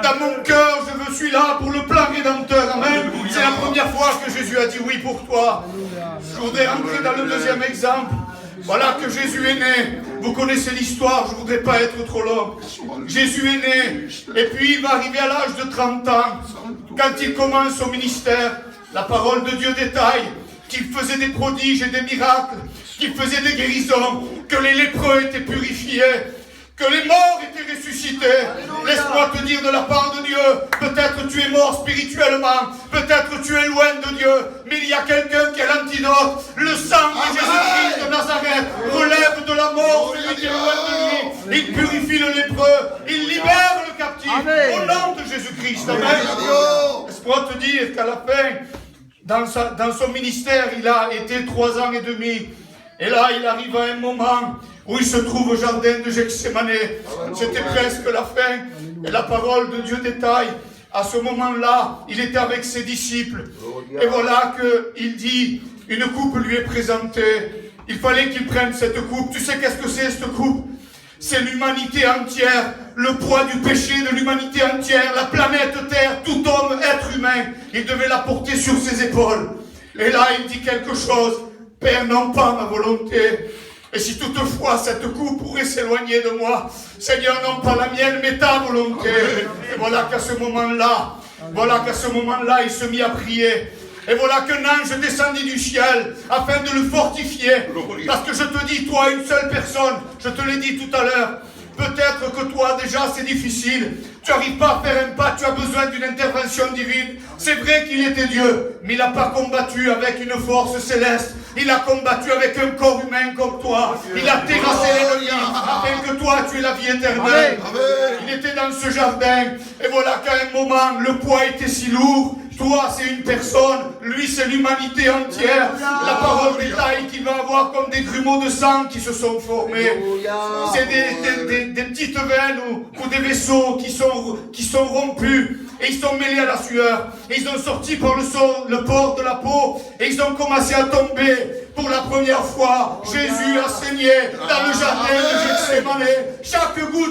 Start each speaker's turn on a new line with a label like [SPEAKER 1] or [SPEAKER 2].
[SPEAKER 1] Dans mon cœur, je suis là pour le plan rédempteur. Amen. C'est la première fois que Jésus a dit oui pour toi. Je voudrais entrer dans le deuxième exemple. Voilà que Jésus est né. Vous connaissez l'histoire, je ne voudrais pas être trop long. Jésus est né. Et puis il va arriver à l'âge de 30 ans. Quand il commence au ministère, la parole de Dieu détaille qu'il faisait des prodiges et des miracles, qu'il faisait des guérisons, que les lépreux étaient purifiés, que les morts étaient ressuscités. Laisse-moi te dire de la part de Dieu, peut-être tu es mort spirituellement, peut-être tu es loin de Dieu, mais il y a quelqu'un qui a l'antidote. Le sang de Jésus-Christ de Nazareth relève de la mort celui qui est loin de lui. Il purifie le lépreux, il libère le captif. Au nom de Jésus-Christ. Amen. Laisse-moi te dire qu'à la fin, dans son ministère, il a été 3 ans et demi. Et là, il arrive à un moment où il se trouve au jardin de Gethsémane. C'était presque la fin. Et la parole de Dieu détaille, à ce moment-là, il était avec ses disciples. Et voilà qu'il dit, une coupe lui est présentée. Il fallait qu'il prenne cette coupe. Tu sais qu'est-ce que c'est cette coupe? C'est l'humanité entière, le poids du péché de l'humanité entière, la planète Terre, tout homme, être humain. Il devait la porter sur ses épaules. Et là, il dit quelque chose. Père, non pas ma volonté. Et si toutefois cette coupe pourrait s'éloigner de moi, Seigneur, non pas la mienne, mais ta volonté. Et voilà qu'à ce moment-là, il se mit à prier. Et voilà qu'un ange descendit du ciel afin de le fortifier. Parce que je te dis, toi, une seule personne, je te l'ai dit tout à l'heure, peut-être que toi, déjà, c'est difficile. Tu n'arrives pas à faire un pas, tu as besoin d'une intervention divine. C'est vrai qu'il était Dieu, mais il n'a pas combattu avec une force céleste. Il a combattu avec un corps humain comme toi. Il a terrassé l'ennemi afin que toi, tu aies la vie éternelle. Il était dans ce jardin. Et voilà qu'à un moment, le poids était si lourd. Toi, c'est une personne. Lui, c'est l'humanité entière. La parole détaille qu'il va avoir comme des grumeaux de sang qui se sont formés. C'est des petites veines ou des vaisseaux qui sont rompus. Et ils sont mêlés à la sueur. Et ils ont sorti par le port de la peau. Et ils ont commencé à tomber. Pour la première fois, Jésus a saigné dans le jardin de Gethsémane. Chaque goutte